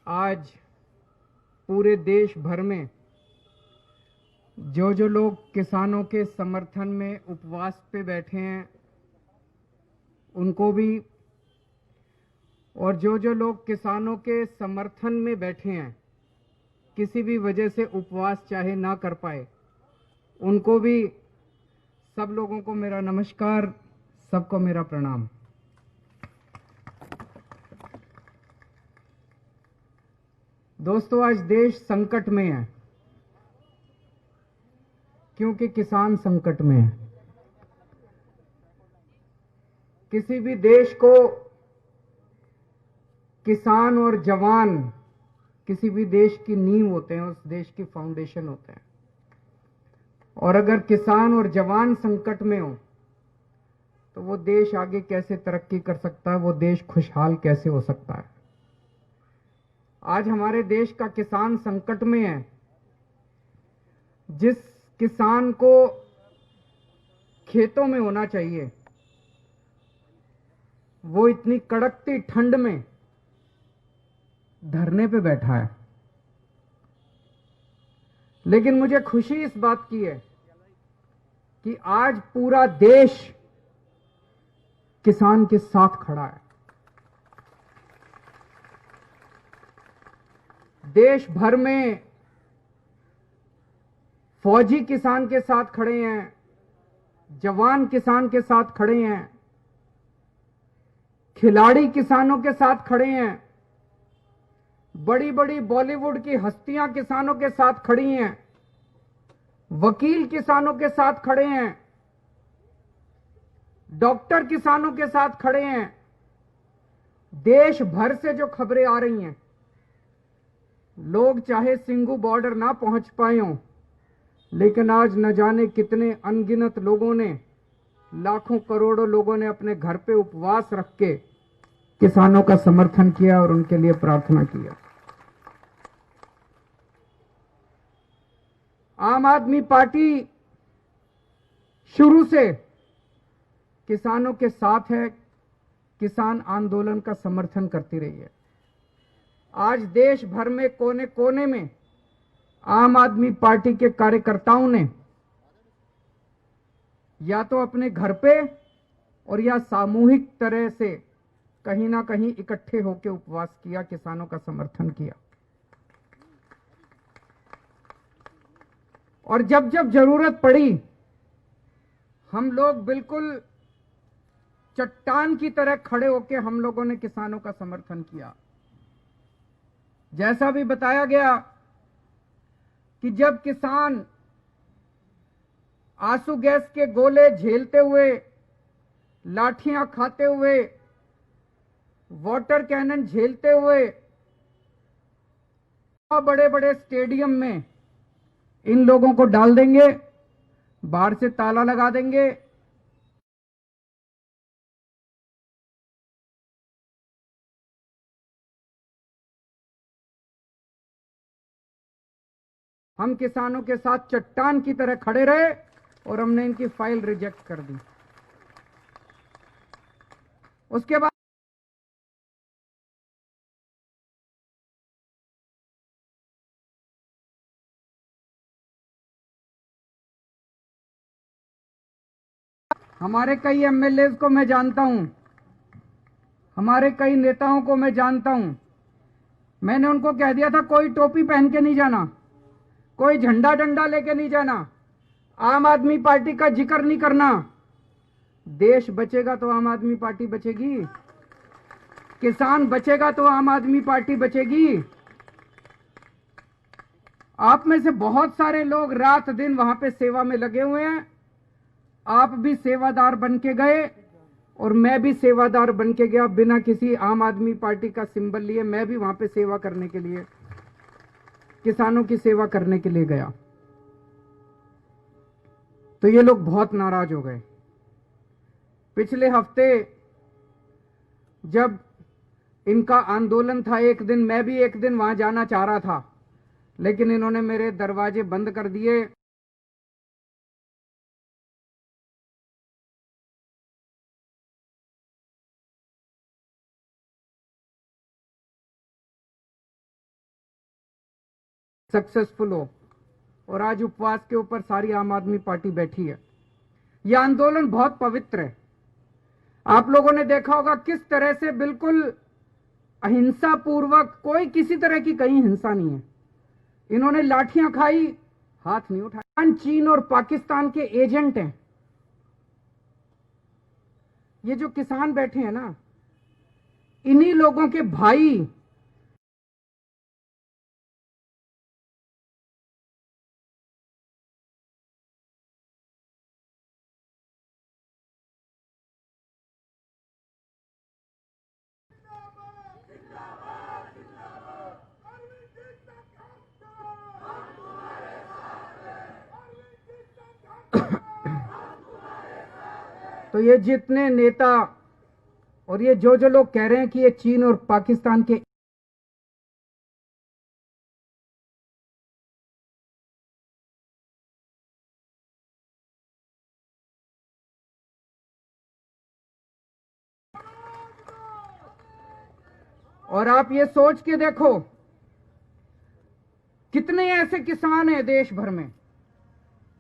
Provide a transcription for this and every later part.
आज पूरे देश भर में जो लोग किसानों के समर्थन में उपवास पे बैठे हैं उनको भी, और जो लोग किसानों के समर्थन में बैठे हैं किसी भी वजह से उपवास चाहे ना कर पाए उनको भी, सब लोगों को मेरा नमस्कार, सबको मेरा प्रणाम। दोस्तों, आज देश संकट में है क्योंकि किसान संकट में है। किसी भी देश को किसान और जवान किसी भी देश की नींव होते हैं, उस देश की फाउंडेशन होते हैं। और अगर किसान और जवान संकट में हो तो वो देश आगे कैसे तरक्की कर सकता है, वो देश खुशहाल कैसे हो सकता है। आज हमारे देश का किसान संकट में है। जिस किसान को खेतों में होना चाहिए वो इतनी कड़कती ठंड में धरने पे बैठा है। लेकिन मुझे खुशी इस बात की है कि आज पूरा देश किसान के साथ खड़ा है। देश भर में फौजी किसान के साथ खड़े हैं, जवान किसान के साथ खड़े हैं, खिलाड़ी किसानों के साथ खड़े हैं, बड़ी बड़ी बॉलीवुड की हस्तियां किसानों के साथ खड़ी हैं, वकील किसानों के साथ खड़े हैं, डॉक्टर किसानों के साथ खड़े हैं। देश भर से जो खबरें आ रही हैं, लोग चाहे सिंघू बॉर्डर ना पहुंच पाए हों, लेकिन आज न जाने कितने अनगिनत लोगों ने, लाखों करोड़ों लोगों ने अपने घर पे उपवास रख के किसानों का समर्थन किया और उनके लिए प्रार्थना किया। आम आदमी पार्टी शुरू से किसानों के साथ है, किसान आंदोलन का समर्थन करती रही है। आज देश भर में कोने कोने में आम आदमी पार्टी के कार्यकर्ताओं ने या तो अपने घर पे और या सामूहिक तरह से कहीं ना कहीं इकट्ठे होकर उपवास किया, किसानों का समर्थन किया। और जब जब जरूरत पड़ी हम लोग बिल्कुल चट्टान की तरह खड़े होकर हम लोगों ने किसानों का समर्थन किया। जैसा भी बताया गया कि जब किसान आंसू गैस के गोले झेलते हुए, लाठियां खाते हुए, वाटर कैनन झेलते हुए बड़े बड़े स्टेडियम में इन लोगों को डाल देंगे, बाहर से ताला लगा देंगे, हम किसानों के साथ चट्टान की तरह खड़े रहे और हमने इनकी फाइल रिजेक्ट कर दी। उसके बाद हमारे कई एमएलए को मैं जानता हूं, हमारे कई नेताओं को मैं जानता हूं। मैंने उनको कह दिया था कोई टोपी पहन के नहीं जाना, कोई झंडा डंडा लेके नहीं जाना, आम आदमी पार्टी का जिक्र नहीं करना। देश बचेगा तो आम आदमी पार्टी बचेगी, किसान बचेगा तो आम आदमी पार्टी बचेगी। आप में से बहुत सारे लोग रात दिन वहां पे सेवा में लगे हुए हैं। आप भी सेवादार बन के गए और मैं भी सेवादार बन के गया, बिना किसी आम आदमी पार्टी का सिंबल लिए मैं भी वहां पे सेवा करने के लिए, किसानों की सेवा करने के लिए गया। तो ये लोग बहुत नाराज हो गए। पिछले हफ्ते जब इनका आंदोलन था, एक दिन मैं भी एक दिन वहां जाना चाह रहा था, लेकिन इन्होंने मेरे दरवाजे बंद कर दिए। सक्सेसफुल हो। और आज उपवास के ऊपर सारी आम आदमी पार्टी बैठी है। यह आंदोलन बहुत पवित्र है। आप लोगों ने देखा होगा किस तरह से बिल्कुल अहिंसा पूर्वक, कोई किसी तरह की कहीं हिंसा नहीं है। इन्होंने लाठियां खाई, हाथ नहीं उठाया। चीन और पाकिस्तान के एजेंट हैं ये जो किसान बैठे हैं ना, इन्हीं लोगों के भाई तो ये जितने नेता और ये जो लोग कह रहे हैं कि ये चीन और पाकिस्तान के, और आप ये सोच के देखो कितने ऐसे किसान हैं देश भर में,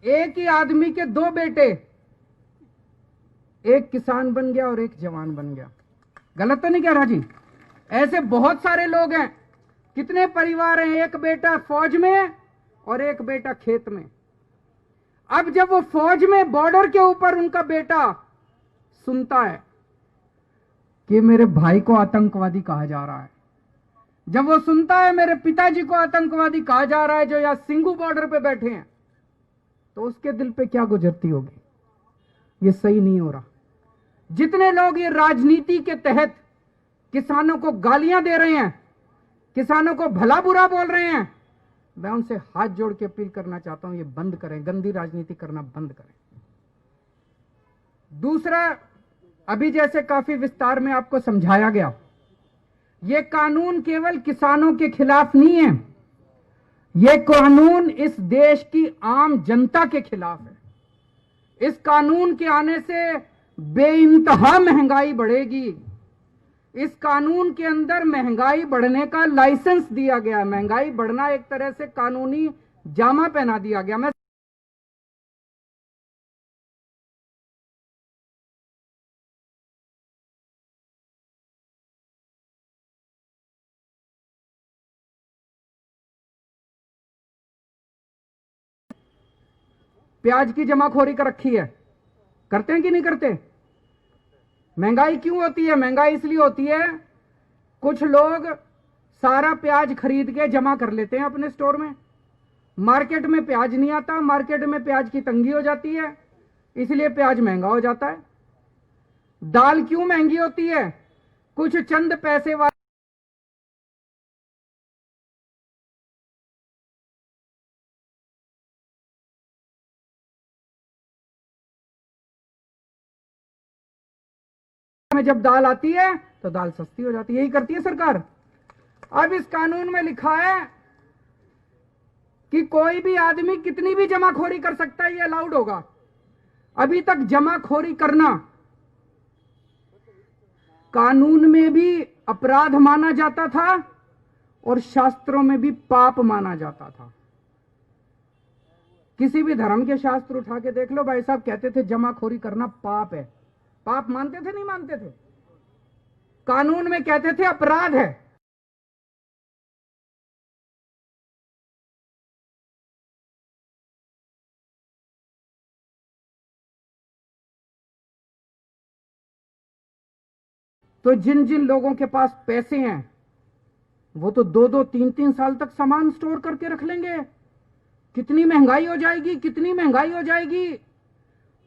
एक ही आदमी के दो बेटे, एक किसान बन गया और एक जवान बन गया। गलत तो नहीं कह रहा जी? ऐसे बहुत सारे लोग हैं। कितने परिवार हैं, एक बेटा फौज में और एक बेटा खेत में। अब जब वो फौज में बॉर्डर के ऊपर उनका बेटा सुनता है कि मेरे भाई को आतंकवादी कहा जा रहा है, जब वो सुनता है मेरे पिताजी को आतंकवादी कहा जा रहा है जो यहां सिंगू बॉर्डर पे बैठे हैं, तो उसके दिल पे क्या गुजरती होगी? ये सही नहीं हो रहा। जितने लोग ये राजनीति के तहत किसानों को गालियां दे रहे हैं, किसानों को भला बुरा बोल रहे हैं, मैं उनसे हाथ जोड़ के अपील करना चाहता हूं, ये बंद करें, गंदी राजनीति करना बंद करें। दूसरा, अभी जैसे काफी विस्तार में आपको समझाया गया, ये कानून केवल किसानों के खिलाफ नहीं है, ये कानून इस देश की आम जनता के खिलाफ है। इस कानून के आने से बेइंतहा महंगाई बढ़ेगी। इस कानून के अंदर महंगाई बढ़ने का लाइसेंस दिया गया। महंगाई बढ़ना एक तरह से कानूनी जामा पहना दिया गया। मैं प्याज की जमाखोरी कर रखी है, करते हैं कि नहीं करते? महंगाई क्यों होती है? महंगाई इसलिए होती है, कुछ लोग सारा प्याज खरीद के जमा कर लेते हैं अपने स्टोर में, मार्केट में प्याज नहीं आता, मार्केट में प्याज की तंगी हो जाती है, इसलिए प्याज महंगा हो जाता है। दाल क्यों महंगी होती है? कुछ चंद पैसे वाले में जब दाल आती है तो दाल सस्ती हो जाती है। यही करती है सरकार। अब इस कानून में लिखा है कि कोई भी आदमी कितनी भी जमाखोरी कर सकता है, ये अलाउड होगा। अभी तक जमाखोरी करना कानून में भी अपराध माना जाता था और शास्त्रों में भी पाप माना जाता था। किसी भी धर्म के शास्त्र उठा के देख लो, भाई साहब कहते थे जमाखोरी करना पाप है। पाप मानते थे नहीं मानते थे? कानून में कहते थे अपराध है। तो जिन जिन लोगों के पास पैसे हैं वो तो 2-2 3-3 साल तक सामान स्टोर करके रख लेंगे। कितनी महंगाई हो जाएगी, कितनी महंगाई हो जाएगी।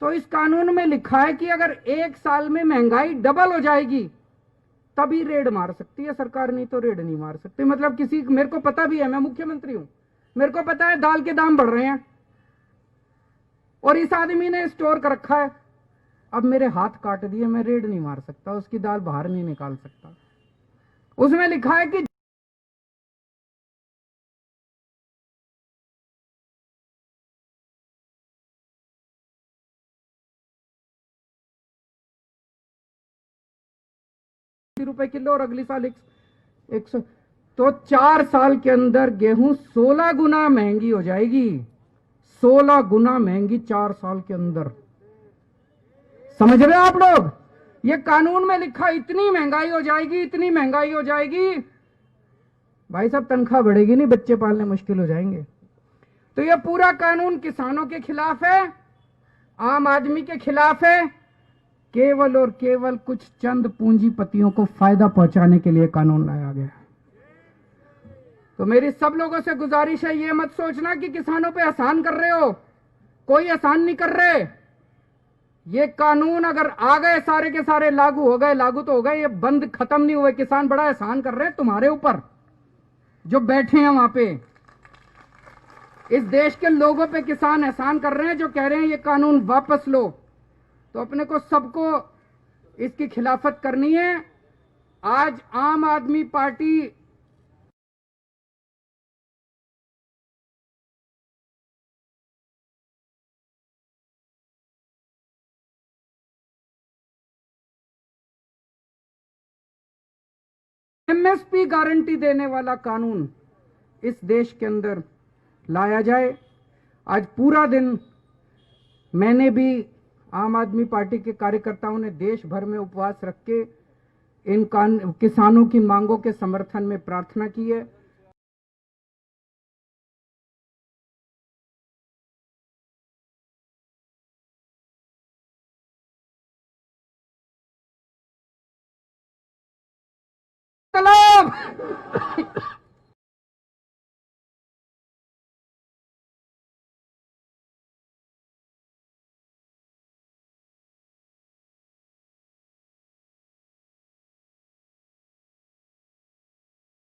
तो इस कानून में लिखा है कि अगर एक साल में महंगाई डबल हो जाएगी तभी रेड मार सकती है सरकार, नहीं तो रेड नहीं मार सकती। मतलब किसी, मेरे को पता भी है, मैं मुख्यमंत्री हूं, मेरे को पता है दाल के दाम बढ़ रहे हैं और इस आदमी ने स्टोर कर रखा है, अब मेरे हाथ काट दिए, मैं रेड नहीं मार सकता, उसकी दाल बाहर नहीं निकाल सकता। उसमें लिखा है कि ₹80 किलो और अगली साल 100। तो 4 साल के अंदर गेहूं 16 गुना महंगी हो जाएगी। 16 गुना महंगी 4 साल के अंदर। समझ रहे हो आप लोग? ये कानून में लिखा, इतनी महंगाई हो जाएगी, इतनी महंगाई हो जाएगी, भाई साहब तनख्वाह बढ़ेगी नहीं, बच्चे पालने मुश्किल हो जाएंगे। तो ये पूरा कानून किसानों के खिलाफ है, आम आदमी के खिलाफ है। केवल और केवल कुछ चंद पूंजीपतियों को फायदा पहुंचाने के लिए कानून लाया गया। तो मेरी सब लोगों से गुजारिश है, ये मत सोचना कि किसानों पे एहसान कर रहे हो। कोई एहसान नहीं कर रहे। ये कानून अगर आ गए, सारे के सारे लागू हो गए, लागू तो हो गए, ये बंद खत्म नहीं हुए। किसान बड़ा एहसान कर रहे हैं तुम्हारे ऊपर, जो बैठे हैं वहां पे। इस देश के लोगों पे किसान एहसान कर रहे हैं, जो कह रहे हैं ये कानून वापस लो। तो अपने को सबको इसकी खिलाफत करनी है। आज आम आदमी पार्टी एमएसपी गारंटी देने वाला कानून इस देश के अंदर लाया जाए। आज पूरा दिन मैंने भी, आम आदमी पार्टी के कार्यकर्ताओं ने देश भर में उपवास रख के इन किसानों की मांगों के समर्थन में प्रार्थना की है।